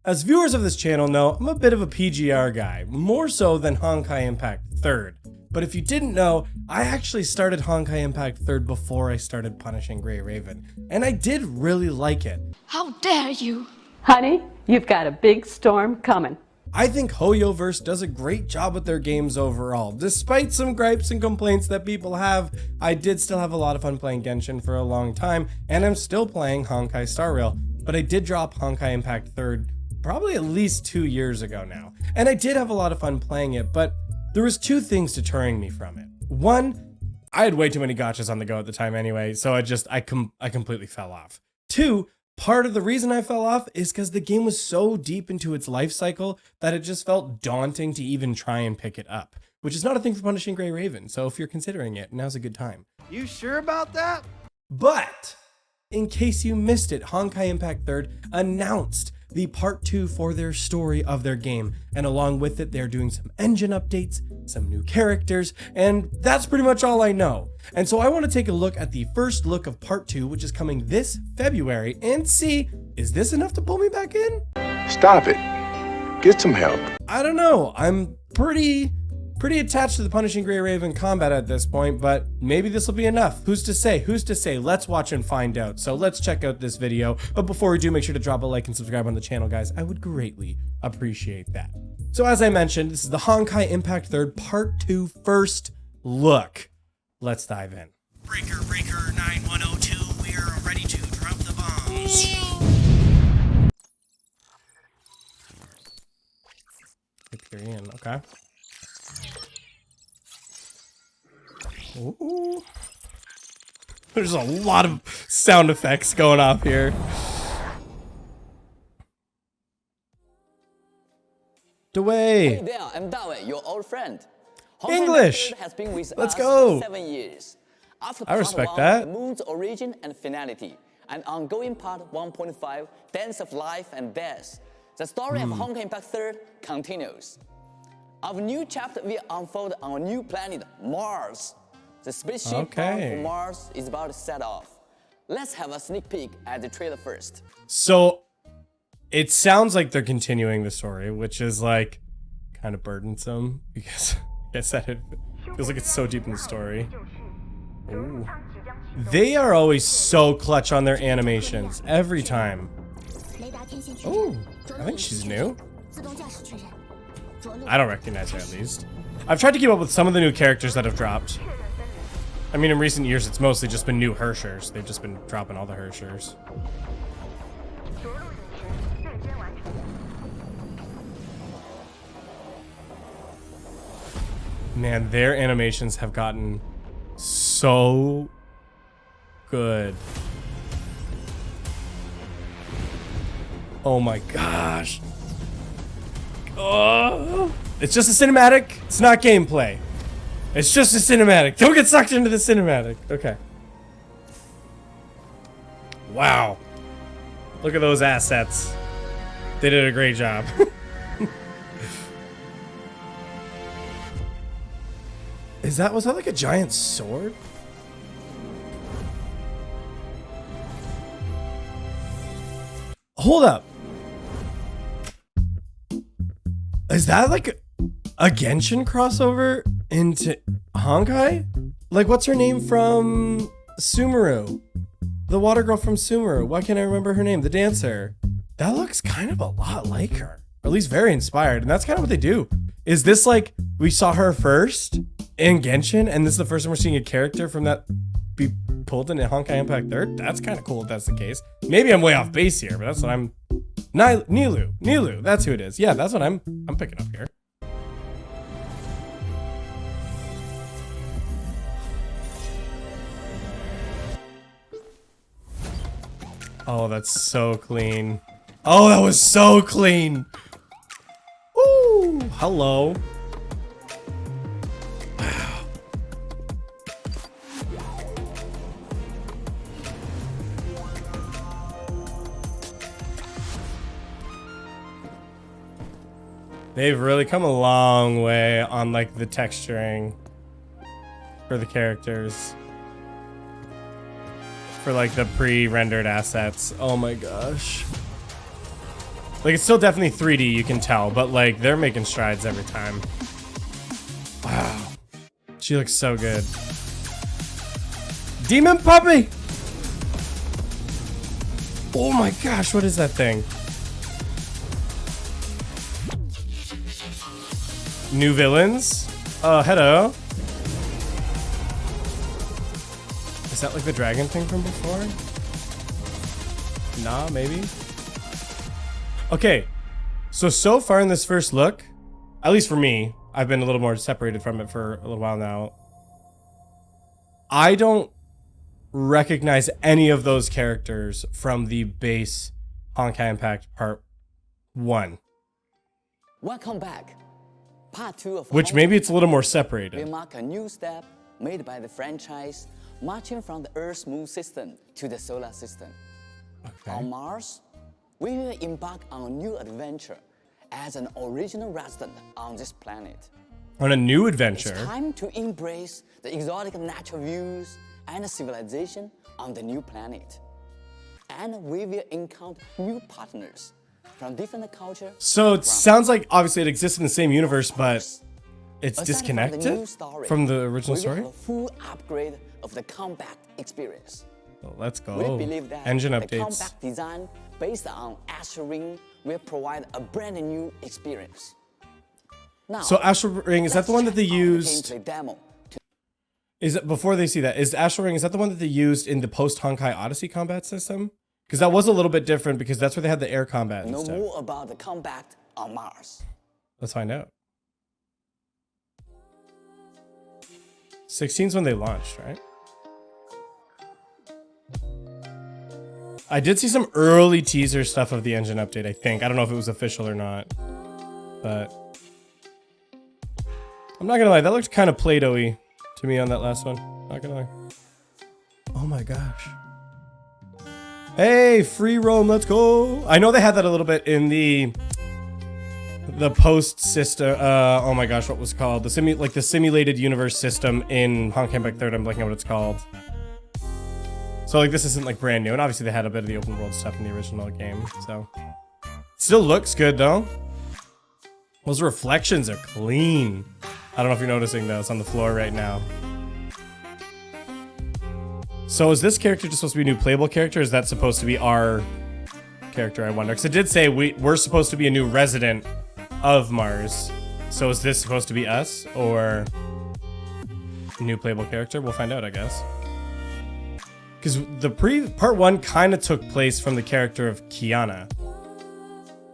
As viewers of this channel know, I'm a bit of a PGR guy, more so than Honkai Impact 3rd. But if you didn't know, I actually started Honkai Impact 3rd before I started Punishing Gray Raven, and I did really like it. How dare you! Honey, you've got a big storm coming. I think Hoyoverse does a great job with their games overall. Despite some gripes and complaints that people have, I did still have a lot of fun playing Genshin for a long time, and I'm still playing Honkai Star Rail. But I did drop Honkai Impact 3rd probably at least 2 years ago now. And I did have a lot of fun playing it, but there was two things deterring me from it. One, I had way too many gotchas on the go at the time anyway, so I completely fell off. Two, part of the reason I fell off is because the game was so deep into its life cycle that it just felt daunting to even try and pick it up, which is not a thing for Punishing Gray Raven, so if you're considering it, now's a good time. You sure about that? But in case you missed it, Honkai Impact 3rd announced the part 2 for their story of their game, and along with it they're doing some engine updates, some new characters, and that's pretty much all I know. And so I want to take a look at the first look of part 2, which is coming this February, and see, is this enough to pull me back in? Stop it. Get some help. I don't know. I'm pretty attached to the Punishing Gray Raven combat at this point, but maybe this will be enough. Who's to say? Who's to say? Let's watch and find out. So let's check out this video. But before we do, make sure to drop a like and subscribe on the channel, guys. I would greatly appreciate that. So as I mentioned, this is the Honkai Impact 3rd Part 2 first look. Let's dive in. Breaker 9102, we're ready to drop the bombs. Hyperion, okay. Ooh. There's a lot of sound effects going off here. Dway. Hey there, I'm Dawei, your old friend. English. Has been with Let's us go. For 7 years. After I respect part that. 1, the moon's origin and finality, and ongoing part 1.5, Dance of Life and Death, the story of Honkai Impact 3rd continues. Our new chapter will unfold on a new planet, Mars. The spaceship bound for Mars is about to set off. Let's have a sneak peek at the trailer first. So it sounds like they're continuing the story, which is like kind of burdensome because like I said, it feels like it's so deep in the story. Ooh. They are always so clutch on their animations every time. Oh, I think she's new. I don't recognize her at least. I've tried to keep up with some of the new characters that have dropped. I mean, in recent years, it's mostly just been new Hershers. They've just been dropping all the Hershers. Man, their animations have gotten so good. Oh my gosh. Oh, it's just a cinematic. It's not gameplay. It's just a cinematic. Don't get sucked into the cinematic. Okay. Wow. Look at those assets. They did a great job. Was that like a giant sword? Hold up. Is that like a Genshin crossover into Honkai? Like, what's her name from Sumeru? The water girl from Sumeru. Why can't I remember her name? The dancer. That looks kind of a lot like her. Or at least very inspired. And that's kind of what they do. Is this like, we saw her first in Genshin, and this is the first time we're seeing a character from that be pulled into Honkai Impact 3rd? That's kind of cool if that's the case. Maybe I'm way off base here, but that's what I'm... Nilou, that's who it is. Yeah, that's what I'm picking up here. Oh, that's so clean. Oh, that was so clean. Woo! Hello. Wow. They've really come a long way on like the texturing for the characters. For like the pre-rendered assets. Oh my gosh. Like, it's still definitely 3D, you can tell, but like, they're making strides every time. Wow. She looks so good. Demon puppy! Oh my gosh, what is that thing? New villains? Hello. Is that like the dragon thing from before? Nah, maybe. Okay, so far in this first look, at least for me, I've been a little more separated from it for a little while now. I don't recognize any of those characters from the base Honkai Impact Part 1. Welcome back. Part 2 of Which Honkai maybe it's a little more will separated. mark a new step made by the franchise, marching from the Earth's moon system to the solar system. Okay. On Mars, we will embark on a new adventure as an original resident on this planet. On a new It's adventure. time to embrace the exotic natural views and civilization on the new planet. And we will encounter new partners from different cultures. So it sounds like obviously it exists in the same universe, but it's Aside disconnected from the new story, from the original we will story? have a full upgrade of the combat experience. Well, let's We go. believe that Engine the updates. combat design based on Astral Ring will provide a brand new experience. Now, So Astral Ring, is that the one that they let's check out the used? gameplay demo to Is it before they see that? Is Astral Ring, is that the one that they used in the post-Honkai Odyssey combat system? Because that was a little bit different because that's where they had the air combat and know stuff. more about the combat on Mars. Let's find out. 16's when they launched, right? I did see some early teaser stuff of the engine update, I think. I don't know if it was official or not. But I'm not gonna lie, that looked kind of Play-Doh-y to me on that last one. Not gonna lie. Oh my gosh. Hey, free roam, let's go. I know they had that a little bit in the post system. Oh my gosh, what was it called? The simulated universe system in Honkai Impact 3rd. I'm blanking on what it's called. So like this isn't like brand new, and obviously they had a bit of the open world stuff in the original game. So still looks good though. Those reflections are clean. I don't know if you're noticing those on the floor right now. So is this character just supposed to be a new playable character? Or is that supposed to be our character, I wonder? Because it did say we're supposed to be a new resident of Mars. So is this supposed to be us or a new playable character? We'll find out, I guess. Because the part 1 kind of took place from the character of Kiana.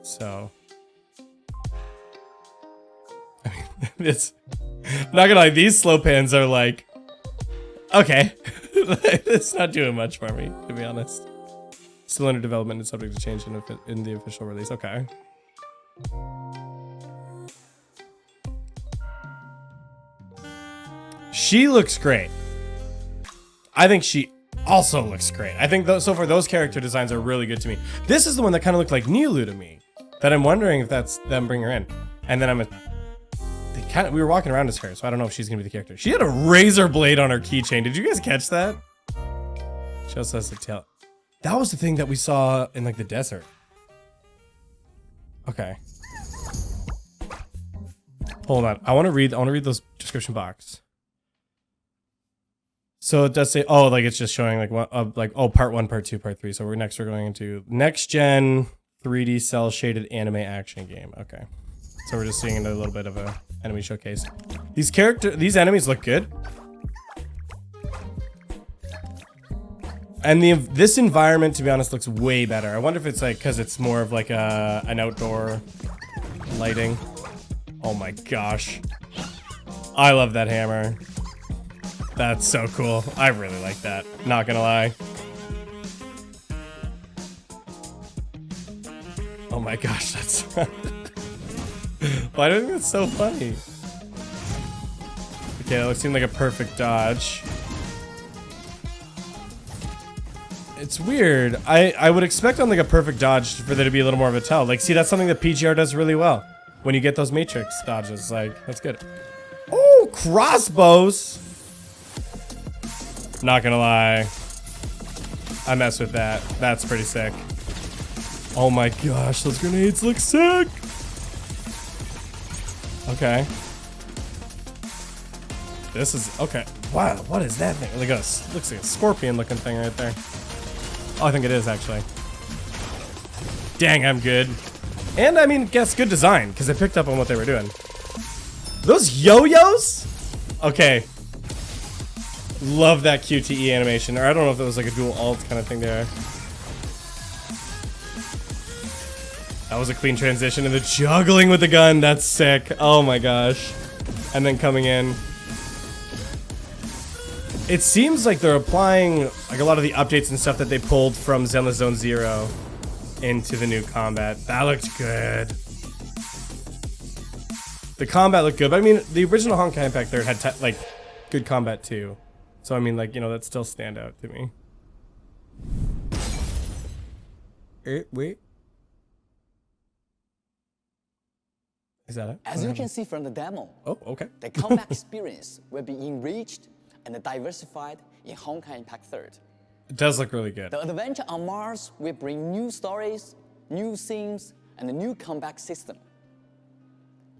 So I mean, it's not gonna lie, these slow pans are like, okay. It's not doing much for me, to be honest. Still under development and subject to change in the official release. Okay. She looks great. I think she also looks great. I think so far those character designs are really good to me. This is the one that kind of looked like Nilu to me. That I'm wondering if that's them bringing her in. And then we were walking around as her, so I don't know if she's gonna be the character. She had a razor blade on her keychain. Did you guys catch that? She also has a tail. That was the thing that we saw in like the desert. Okay. Hold on. I want to read those description box. So it does say, oh, like it's just showing like part 1, part 2, part 3. So we're going into next gen 3D cell shaded anime action game. Okay. So we're just seeing a little bit of a enemy showcase. These enemies look good. And this environment, to be honest, looks way better. I wonder if it's like because it's more of like an outdoor lighting. Oh my gosh. I love that hammer. That's so cool. I really like that. Not gonna lie. Oh my gosh, that's... Why do I think that's so funny? Okay, that seemed like a perfect dodge. It's weird. I would expect on like a perfect dodge for there to be a little more of a tell. Like, see, that's something that PGR does really well. When you get those matrix dodges, like, that's good. Oh, crossbows! Not gonna lie. I mess with that. That's pretty sick. Oh my gosh, those grenades look sick. Okay. This is, okay. Wow, what is that thing? Looks like a scorpion looking thing right there. Oh, I think it is actually. Dang, I'm good. And I mean, guess good design, because I picked up on what they were doing. Those yo-yos? Okay. Love that QTE animation. Or I don't know if it was like a dual alt kind of thing there. That was a clean transition, and the juggling with the gun, that's sick. Oh my gosh. And then coming in. It seems like they're applying like a lot of the updates and stuff that they pulled from Zenless Zone Zero into the new combat. That looked good. The combat looked good, but I mean, the original Honkai Impact 3 had like good combat too. So I mean, like, you know, that still stand out to me. Wait. Is that it? As you can see from the demo, Oh, okay. the combat experience will be enriched and diversified in Honkai Impact 3. It does look really good. The adventure on Mars will bring new stories, new themes, and a new combat system.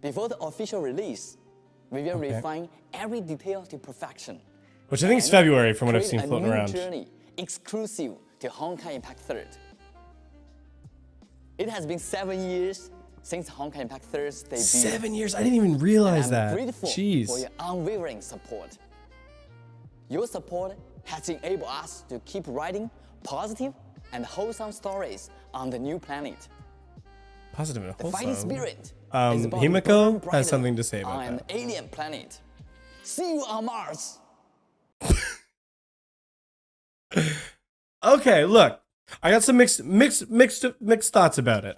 Before the official release, we will refine every detail to perfection. Which I think is February from what I've Create seen a floating new around. journey exclusive to Honkai Impact 3. It has been 7 years since Honkai Impact 3's debut. 7 years? I didn't even realize And I'm that. grateful Jeez. for your unwavering support. Your support has enabled us to keep writing positive and wholesome stories on the new planet. Positive and The fighting wholesome. spirit is about to Himiko burn has brighter something to say about on that. an alien planet. See you on Mars. Okay, look. I got some mixed thoughts about it.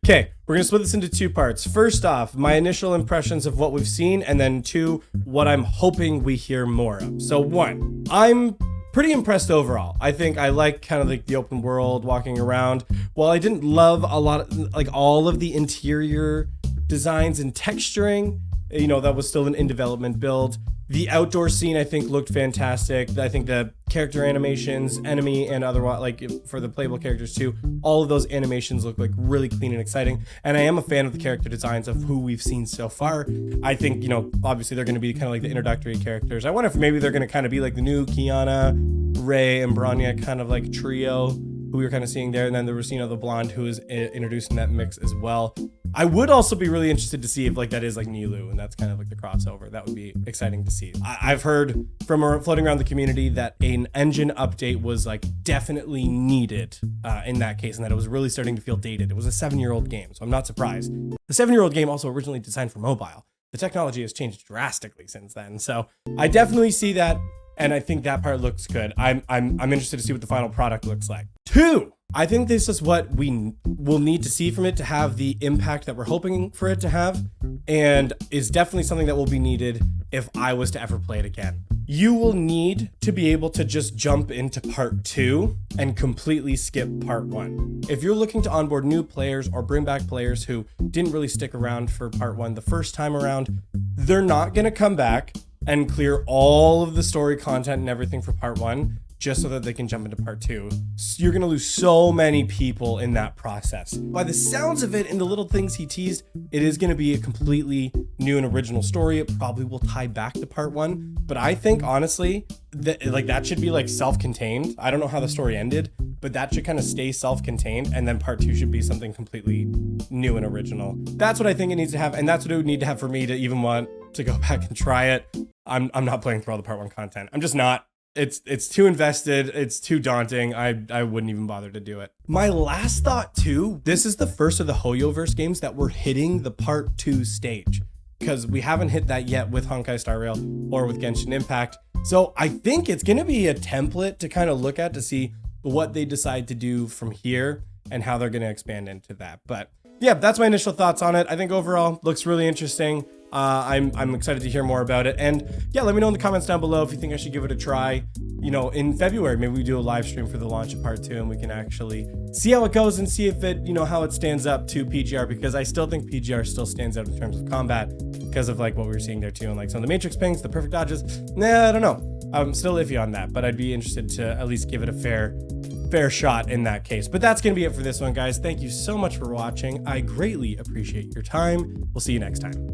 Okay, we're gonna split this into two parts. First off, my initial impressions of what we've seen, and then two, what I'm hoping we hear more of. So one, I'm pretty impressed overall. I think I like kind of like the open world, walking around. While I didn't love a lot of, like, all of the interior designs and texturing, you know, that was still an in development build. The outdoor scene, I think, looked fantastic. I think the character animations, enemy and otherwise, like for the playable characters too, all of those animations look like really clean and exciting. And I am a fan of the character designs of who we've seen so far. I think, you know, obviously they're going to be kind of like the introductory characters. I wonder if maybe they're going to kind of be like the new Kiana, Rei, and Bronya kind of like trio who we were kind of seeing there. And then there was, you know, the blonde who was introduced in that mix as well. I would also be really interested to see if like that is like Nilu and that's kind of like the crossover. That would be exciting to see. I've heard from floating around the community that an engine update was like definitely needed in that case, and that it was really starting to feel dated. It was a 7-year-old game, so I'm not surprised. The 7-year-old game also originally designed for mobile. The technology has changed drastically since then, so I definitely see that, and I think that part looks good. I'm interested to see what the final product looks like. 2, I think this is what we will need to see from it to have the impact that we're hoping for it to have, and is definitely something that will be needed if I was to ever play it again. You will need to be able to just jump into part 2 and completely skip part 1. If you're looking to onboard new players or bring back players who didn't really stick around for part 1 the first time around, they're not going to come back and clear all of the story content and everything for part 1 just so that they can jump into part 2. You're gonna lose so many people in that process. By the sounds of it and the little things he teased, it is gonna be a completely new and original story. It probably will tie back to part 1, but I think honestly that should be like self-contained. I don't know how the story ended, but that should kind of stay self-contained, and then part 2 should be something completely new and original. That's what I think it needs to have, and that's what it would need to have for me to even want to go back and try it. I'm not playing through all the part 1 content. I'm just not. It's too invested. It's too daunting. I wouldn't even bother to do it. My last thought too, this is the first of the Hoyoverse games that we're hitting the part 2 stage, because we haven't hit that yet with Honkai Star Rail or with Genshin Impact. So I think it's going to be a template to kind of look at to see what they decide to do from here and how they're going to expand into that. But yeah, that's my initial thoughts on it. I think overall looks really interesting. I'm excited to hear more about it. And yeah, let me know in the comments down below if you think I should give it a try. You know, in February, maybe we do a live stream for the launch of part 2 and we can actually see how it goes and see if it, you know, how it stands up to PGR, because I still think PGR still stands out in terms of combat because of like what we were seeing there too. And like some of the Matrix pings, the perfect dodges. Nah, I don't know. I'm still iffy on that, but I'd be interested to at least give it a fair fair shot in that case. But that's going to be it for this one, guys. Thank you so much for watching. I greatly appreciate your time. We'll see you next time.